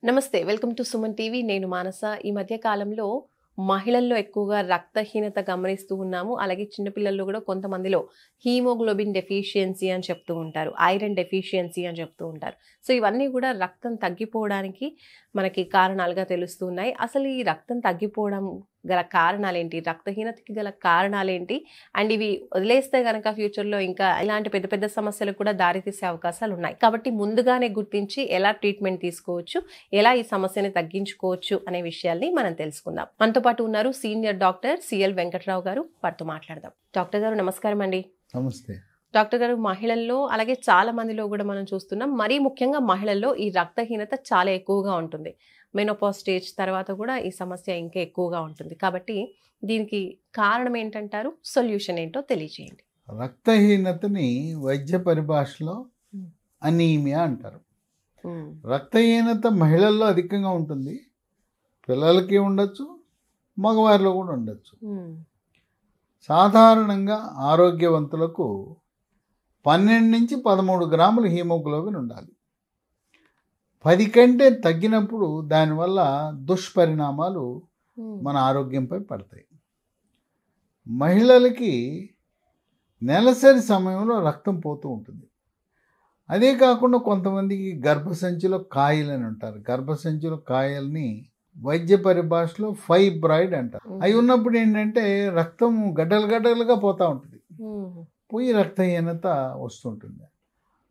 నమస్తే. Welcome to Suman TV. నేను మానస. ఈ మధ్య కాలంలో మహిళల్లో ఎక్కువగా రక్తహీనత గమనిస్తూ ఉన్నాము. అలాగే చిన్న పిల్లల్లో కూడా కొంతమందిలో హీమోగ్లోబిన్ డెఫిషియన్సీ అని చెప్తూ ఉంటారు. ఐరన్ డెఫిషియన్సీ అని చెప్తూ ఉంటారు. సో ఇవన్నీ కూడా రక్తం తగ్గిపోవడానికి మనకి కారణాలుగా తెలుస్తూ ఉన్నాయి. అసలు ఈ రక్తం తగ్గిపోవడం గల కారణాలేంటి? రక్తహీనతకి గల కారణాలేంటి? అండ్ ఇవి వదిలేస్తే గనక ఫ్యూచర్‌లో ఇంకా ఇలాంటి పెద్ద పెద్ద సమస్యలకు కూడా దారితీసే అవకాశాలున్నాయి. కాబట్టి ముందుగానే గుర్తించి ఎలా ట్రీట్మెంట్ తీసుకోవచ్చు, ఎలా ఈ సమస్యని తగ్గించుకోవచ్చు అనే విషయాల్ని మనం తెలుసుకుందాం. మనతో పాటు ఉన్నారు సీనియర్ డాక్టర్ సిఎల్ వెంకట్రావు గారు. వారితో మాట్లాడదాం. డాక్టర్ గారు నమస్కారం అండి. నమస్తే. డాక్టర్ గారు, మహిళల్లో అలాగే చాలా మందిలో కూడా మనం చూస్తున్నాం. మరీ ముఖ్యంగా మహిళల్లో ఈ రక్తహీనత చాలా ఎక్కువగా ఉంటుంది. మెనోపాజ్ స్టేజ్ తర్వాత కూడా ఈ సమస్య ఇంకా ఎక్కువగా ఉంటుంది. కాబట్టి దీనికి కారణం ఏంటంటారు? సొల్యూషన్ ఏంటో తెలియజేయండి. రక్తహీనతని వైద్య పరిభాషలో అనీమియా అంటారు. రక్తహీనత మహిళల్లో అధికంగా ఉంటుంది. పిల్లలకి ఉండొచ్చు, మగవారిలో కూడా ఉండొచ్చు. సాధారణంగా ఆరోగ్యవంతులకు 12 నుంచి 13 గ్రాముల హీమోగ్లోబిన్ ఉండాలి. 10 కంటే తగ్గినప్పుడు దానివల్ల దుష్పరిణామాలు మన ఆరోగ్యంపై పడతాయి. మహిళలకి నెలసరి సమయంలో రక్తం పోతూ ఉంటుంది. అదే కాకుండా కొంతమందికి గర్భసంచిలో కాయలు అని ఉంటారు. గర్భసంచిలో కాయల్ని వైద్య పరిభాషలో ఫైబ్రాయిడ్ అంటారు. అవి ఉన్నప్పుడు ఏంటంటే రక్తం గడ్డలు గడ్డలుగా పోతూ ఉంటుంది. పోయి రక్తహీనత వస్తుంటుంది.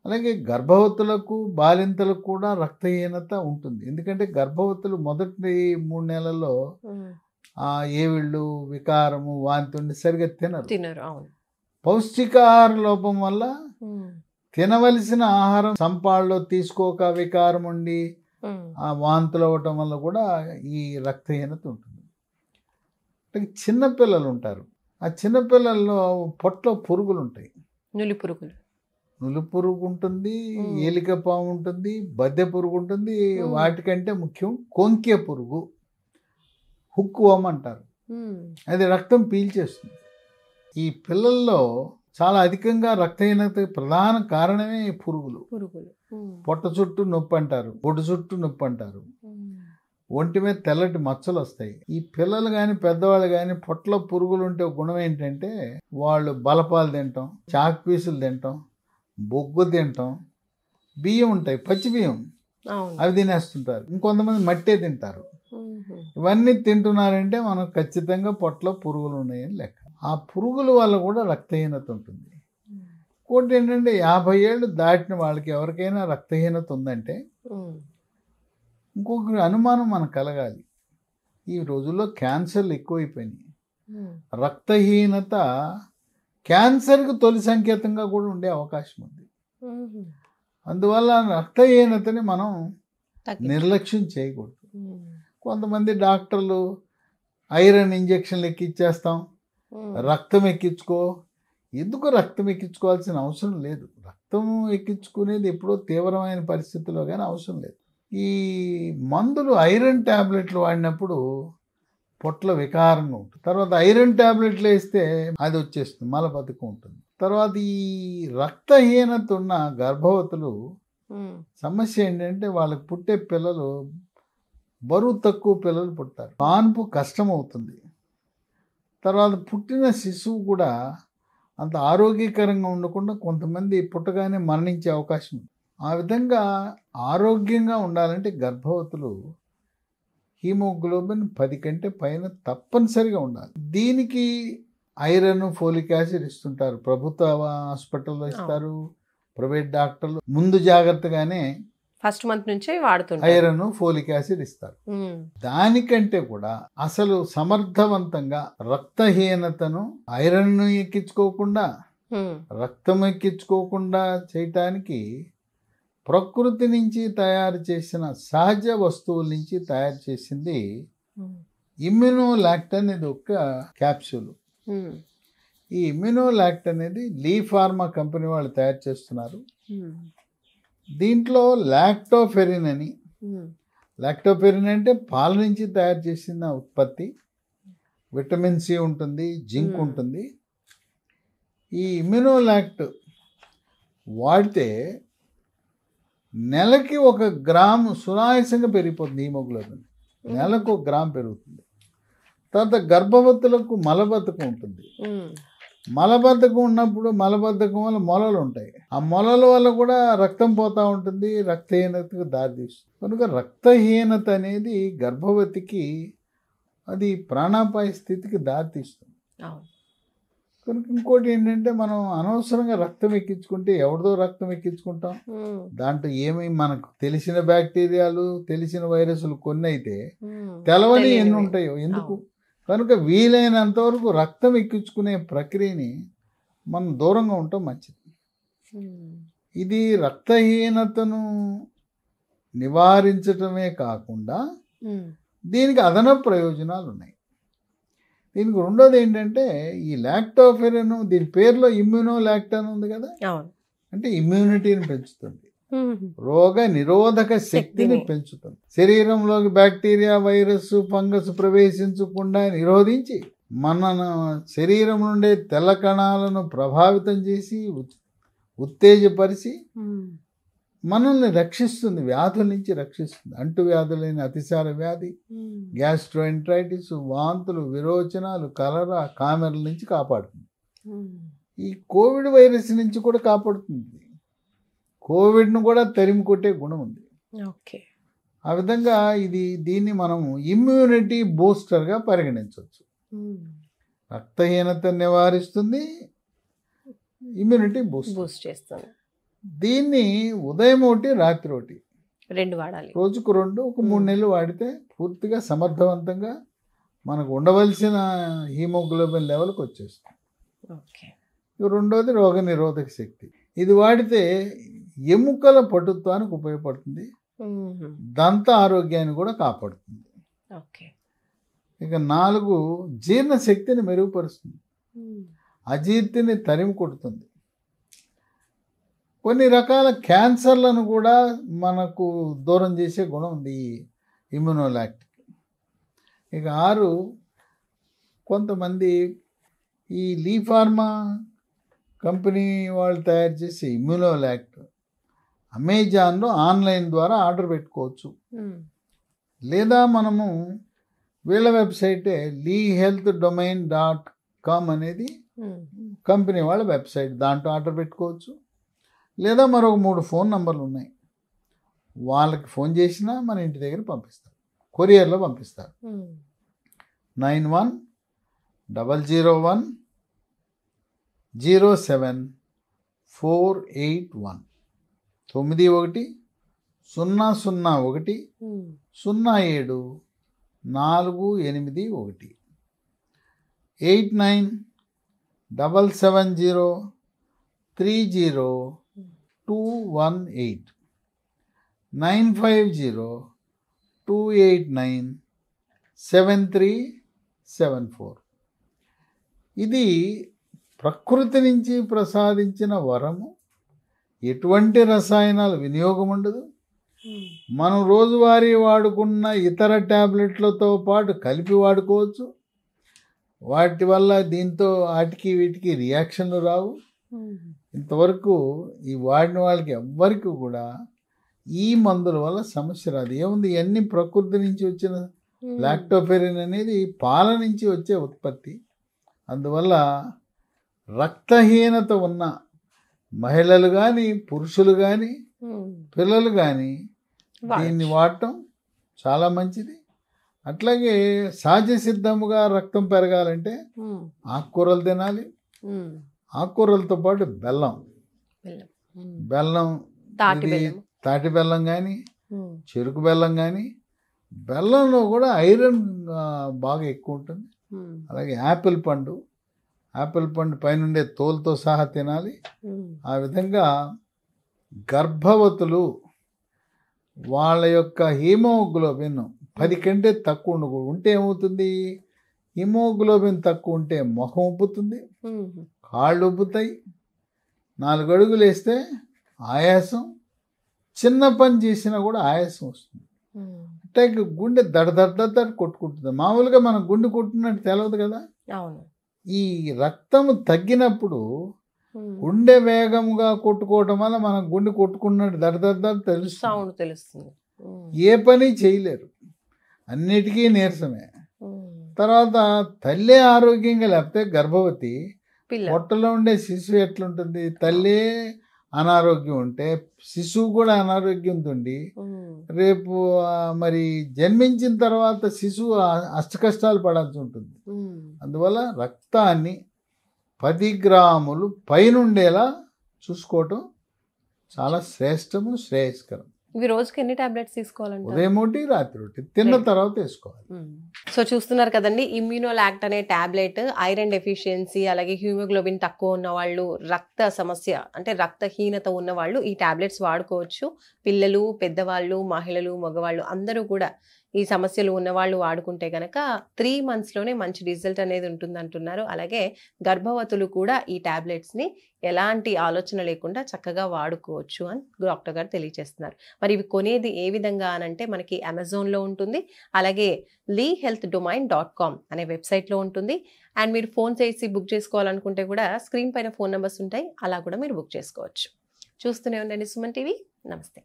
అలాగే గర్భవతులకు బాలింతలకు కూడా రక్తహీనత ఉంటుంది. ఎందుకంటే గర్భవతులు మొదటి 3 నెలల్లో ఏవిళ్ళు, వికారము, వాంతి ఉండి సరిగా తినరు. పౌష్టికాహార లోపం వల్ల తినవలసిన ఆహారం సంపాళ్ళలో తీసుకోక వికారం ఉండి ఆ వాంతులు అవ్వటం వల్ల కూడా ఈ రక్తహీనత ఉంటుంది. చిన్నపిల్లలు ఉంటారు. ఆ చిన్నపిల్లల్లో పొట్టలో పురుగులు ఉంటాయి. నులి పురుగు ఉంటుంది, ఏలిక పాము ఉంటుంది, బద్దె పురుగు ఉంటుంది. వాటికంటే ముఖ్యం కొంకె పురుగు, హుక్ వర్మ్ అంటారు. అది రక్తం పీల్చేస్తుంది. ఈ పిల్లల్లో చాలా అధికంగా రక్తహీనత ప్రధాన కారణమే పురుగులు. పొట్ట చుట్టూ నొప్పి అంటారు, ఒడి చుట్టూ నొప్పి అంటారు, ఒంటి మీద తెల్లటి మచ్చలు వస్తాయి. ఈ పిల్లలు కానీ పెద్దవాళ్ళు కానీ పొట్టలో పురుగులు ఉంటే గుణం ఏంటంటే వాళ్ళు బలపాలు తింటాం, చాక్ పీసులు తింటాం, బొగ్గు తింటాం, బియ్యం ఉంటాయి, పచ్చి బియ్యం, అవి తినేస్తుంటారు. ఇంకొంతమంది మట్టే తింటారు. ఇవన్నీ తింటున్నారంటే మనకు ఖచ్చితంగా పొట్టలో పురుగులు ఉన్నాయని లెక్క. ఆ పురుగుల వల్ల కూడా రక్తహీనత ఉంటుంది. ఇంకోటి ఏంటంటే 50 ఏళ్ళు దాటిన వాళ్ళకి ఎవరికైనా రక్తహీనత ఉందంటే ఇంకొక అనుమానం మనకు కలగాలి. ఈ రోజుల్లో క్యాన్సర్లు ఎక్కువైపోయినాయి. రక్తహీనత క్యాన్సర్కి తొలి సంకేతంగా కూడా ఉండే అవకాశం ఉంది. అందువల్ల రక్తహీనతని మనం నిర్లక్ష్యం చేయకూడదు. కొంతమంది డాక్టర్లు ఐరన్ ఇంజక్షన్లు ఎక్కిచ్చేస్తాం, రక్తం ఎక్కించుకో. ఎందుకు రక్తం ఎక్కించుకోవాల్సిన అవసరం లేదు. రక్తం ఎక్కించుకునేది ఎప్పుడో తీవ్రమైన పరిస్థితుల్లో కానీ అవసరం లేదు. ఈ మందులు ఐరన్ ట్యాబ్లెట్లు వాడినప్పుడు పొట్ల వికారంగా ఉంటుంది. తర్వాత ఐరన్ ట్యాబ్లెట్లు వేస్తే అది వచ్చేస్తుంది, మలబద్ధకం ఉంటుంది. తర్వాత ఈ రక్తహీనత ఉన్న గర్భవతులు సమస్య ఏంటంటే వాళ్ళకి పుట్టే పిల్లలు బరువు తక్కువ పిల్లలు పుడతారు. కాన్పు కష్టం అవుతుంది. తర్వాత పుట్టిన శిశువు కూడా అంత ఆరోగ్యకరంగా ఉండకుండా కొంతమంది పుట్టగానే మరణించే అవకాశం ఉంది. ఆ విధంగా ఆరోగ్యంగా ఉండాలంటే గర్భవతులు హీమోగ్లోబిన్ 10 కంటే పైన తప్పనిసరిగా ఉండాలి. దీనికి ఐరన్, ఫోలిక్ యాసిడ్ ఇస్తుంటారు. ప్రభుత్వ హాస్పిటల్లో ఇస్తారు, ప్రైవేట్ డాక్టర్లు ముందు జాగ్రత్తగానే ఫస్ట్ మంత్ నుంచే వాడుతుంటారు. ఐరన్, ఫోలిక్ యాసిడ్ ఇస్తారు. దానికంటే కూడా అసలు సమర్థవంతంగా రక్తహీనతను ఐరన్ ఎక్కించుకోకుండా, రక్తం ఎక్కించుకోకుండా చేయటానికి ప్రకృతి నుంచి తయారు చేసిన సహజ వస్తువుల నుంచి తయారు చేసింది ఇమ్యునోలాక్ట్ అనేది ఒక క్యాప్సూల్. ఈ ఇమ్యునోలాక్ట్ అనేది లీ ఫార్మా కంపెనీ వాళ్ళు తయారు చేస్తున్నారు. దీంట్లో లాక్టోఫెరిన్ అని, లాక్టోఫెరిన్ అంటే పాల నుంచి తయారు చేసిన ఉత్పత్తి. విటమిన్ సి ఉంటుంది, జింక్ ఉంటుంది. ఈ ఇమ్యునోలాక్ట్ వాడితే నెలకి 1 గ్రాము సునాయాసంగా పెరిగిపోతుంది హీమోగ్లోబిన్. నెలకు 1 గ్రాము పెరుగుతుంది. తర్వాత గర్భవతులకు మలబద్ధకం ఉంటుంది. మలబద్ధకం ఉన్నప్పుడు మలబద్ధకం వల్ల మొలలు ఉంటాయి. ఆ మొలల వల్ల కూడా రక్తం పోతూ ఉంటుంది, రక్తహీనతకు దారితీస్తుంది. కనుక రక్తహీనత అనేది గర్భవతికి అది ప్రాణాపాయ స్థితికి దారితీస్తుంది. కనుక ఇంకోటి ఏంటంటే, మనం అనవసరంగా రక్తం ఎక్కించుకుంటే ఎవరిదో రక్తం ఎక్కించుకుంటాం. దాంట్లో మనకు తెలిసిన బ్యాక్టీరియాలు, తెలిసిన వైరస్లు కొన్ని అయితే తెలవని ఎన్ని ఉంటాయో ఎందుకు. కనుక వీలైనంత వరకు రక్తం ఎక్కించుకునే ప్రక్రియని మనం దూరంగా ఉండటం మంచిది. ఇది రక్తహీనతను నివారించటమే కాకుండా దీనికి అదనపు ప్రయోజనాలు ఉన్నాయి. దీనికి రెండోది ఏంటంటే, ఈ లాక్టోఫెరిన్, దీని పేరులో ఇమ్యూనో లాక్టాన్ ఉంది కదా, అంటే ఇమ్యూనిటీని పెంచుతుంది, రోగ నిరోధక శక్తిని పెంచుతుంది. శరీరంలోకి బ్యాక్టీరియా, వైరస్, ఫంగస్ ప్రవేశించకుండా నిరోధించి మన శరీరం నుండే తెల్ల కణాలను ప్రభావితం చేసి ఉత్తేజపరిచి మనల్ని రక్షిస్తుంది, వ్యాధుల నుంచి రక్షిస్తుంది. అంటువ్యాధులైన అతిసార వ్యాధి, గ్యాస్ట్రోఎంట్రైటిస్, వాంతులు, విరోచనాలు, కలరా, కామెర్ల నుంచి కాపాడుతుంది. ఈ కోవిడ్ వైరస్ నుంచి కూడా కాపాడుతుంది. కోవిడ్ను కూడా తరిమి కొట్టే గుణం ఉంది. ఆ విధంగా దీన్ని మనం ఇమ్యూనిటీ బూస్టర్గా పరిగణించవచ్చు. రక్తహీనత నివారిస్తుంది, ఇమ్యూనిటీ బూస్ట్ చేస్తుంది. దీన్ని ఉదయం ఒకటి, రాత్రి ఒకటి 2 వాడాలి. రోజుకు 2, ఒక 3 నెలలు వాడితే పూర్తిగా సమర్థవంతంగా మనకు ఉండవలసిన హీమోగ్లోబిన్ లెవెల్కి వచ్చేస్తుంది. రెండోది రోగ నిరోధక శక్తి. ఇది వాడితే ఎముకల పటుత్వానికి ఉపయోగపడుతుంది, దంత ఆరోగ్యాన్ని కూడా కాపాడుతుంది. ఇక 4 జీర్ణశక్తిని మెరుగుపరుస్తుంది, అజీర్తిని తరిమి కొడుతుంది. కొన్ని రకాల క్యాన్సర్లను కూడా మనకు దూరం చేసే గుణం ఉంది ఈ ఇమ్యునోలాక్టిక్. ఇక 6, కొంతమంది ఈ లీ ఫార్మా కంపెనీ వాళ్ళు తయారు చేసే ఇమ్యునోలాక్ట్ అమెజాన్లో ఆన్లైన్ ద్వారా ఆర్డర్ పెట్టుకోవచ్చు. లేదా మనము వీళ్ళ వెబ్సైటే lehealthdomain.com అనేది కంపెనీ వాళ్ళ వెబ్సైట్, దాంట్లో ఆర్డర్ పెట్టుకోవచ్చు. లేదా మరొక 3 ఫోన్ నంబర్లు ఉన్నాయి, వాళ్ళకి ఫోన్ చేసినా మన ఇంటి దగ్గర పంపిస్తారు, కొరియర్లో పంపిస్తారు. 9100107481 9100100748 8977030218 9502897374. ఇది ప్రకృతి నుంచి ప్రసాదించిన వరము. ఎటువంటి రసాయనాల వినియోగం ఉండదు. మనం రోజువారీ వాడుకున్న ఇతర ట్యాబ్లెట్లతో పాటు కలిపి వాడుకోవచ్చు. వాటి వల్ల దీంతో వాటికి వీటికి రియాక్షన్లు రావు. ఇంతవరకు ఈ వాడిన వాళ్ళకి ఎవ్వరికి కూడా ఈ మందుల వల్ల సమస్య రాదు. ఏముంది, ఇవన్నీ ప్రకృతి నుంచి వచ్చిన లాక్టోఫెరిన్ అనేది పాల నుంచి వచ్చే ఉత్పత్తి. అందువల్ల రక్తహీనత ఉన్న మహిళలు కానీ, పురుషులు కానీ, పిల్లలు కానీ దీన్ని వాడటం చాలా మంచిది. అట్లాగే సహజ సిద్ధముగా రక్తం పెరగాలంటే ఆకుకూరలు తినాలి. ఆకుకూరలతో పాటు బెల్లం, తాటి బెల్లం కానీ, చెరుకు బెల్లం కానీ, బెల్లంలో కూడా ఐరన్ బాగా ఎక్కువ ఉంటుంది. అలాగే యాపిల్ పండు పైనుండే తోలుతో సహా తినాలి. ఆ విధంగా గర్భవతులు వాళ్ళ యొక్క హీమోగ్లోబిన్ 10 కంటే తక్కువ ఉంటే ఏమవుతుంది, హిమోగ్లోబిన్ తక్కువ ఉంటే మొహం ఉబ్బుతుంది, కాళ్ళు ఉబ్బుతాయి, 4 అడుగులు వేస్తే ఆయాసం, చిన్న పని చేసినా కూడా ఆయాసం వస్తుంది. అంటే గుండె దడ కొట్టుకుంటుంది. మామూలుగా మనం గుండె కొట్టుకున్నట్టు తెలవదు కదా. ఈ రక్తము తగ్గినప్పుడు గుండె వేగంగా కొట్టుకోవటం వల్ల మనం గుండె కొట్టుకున్నట్టు దడదడ తెలుస్తుంది. సౌండ్ తెలుస్తుంది. ఏ పని చేయలేరు, అన్నిటికీ నీరసమే. తర్వాత తల్లి ఆరోగ్యంగా లేకపోతే గర్భవతి పొట్టలో ఉండే శిశువు ఎట్లుంటుంది? తల్లి అనారోగ్యం ఉంటే శిశువు కూడా అనారోగ్యంతో ఉండి రేపు మరి జన్మించిన తర్వాత శిశువు అష్టకష్టాలు పడాల్సి ఉంటుంది. అందువల్ల రక్తాన్ని 10 గ్రాములు పైనుండేలా చూసుకోవటం చాలా శ్రేష్టము, శ్రేయస్కరం. ఇవి రోజుకి ఎన్ని టాబ్లెట్స్ తీసుకోవాలంటే? ఉదయం ఒకటి, రాత్రి ఒకటి, తిన్న తర్వాత వేసుకోవాలి. సో చూస్తున్నారు కదండి, ఇమ్యూనోలాక్ట్ అనే టాబ్లెట్ ఐరన్ డెఫిషియన్సీ అలాగే హ్యూమోగ్లోబిన్ తక్కువ ఉన్న వాళ్ళు, రక్త సమస్య అంటే రక్తహీనత ఉన్న వాళ్ళు ఈ టాబ్లెట్స్ వాడుకోవచ్చు. పిల్లలు, పెద్దవాళ్ళు, మహిళలు, మగవాళ్ళు అందరూ కూడా ఈ సమస్యలు ఉన్నవాళ్ళు వాడుకుంటే కనుక 3 monthsలోనే మంచి రిజల్ట్ అనేది ఉంటుంది అంటున్నారు. అలాగే గర్భవతులు కూడా ఈ టాబ్లెట్స్ని ఎలాంటి ఆలోచన లేకుండా చక్కగా వాడుకోవచ్చు అని డాక్టర్ గారు తెలియజేస్తున్నారు. మరి ఇవి కొనేది ఏ విధంగా అనంటే మనకి అమెజాన్లో ఉంటుంది, అలాగే lehealthdomain.com అనే వెబ్సైట్లో ఉంటుంది. అండ్ మీరు ఫోన్ చేసి బుక్ చేసుకోవాలనుకుంటే కూడా స్క్రీన్ పైన ఫోన్ నెంబర్స్ ఉంటాయి, అలా కూడా మీరు బుక్ చేసుకోవచ్చు. చూస్తూనే ఉండండి సుమన్ టీవీ. నమస్తే.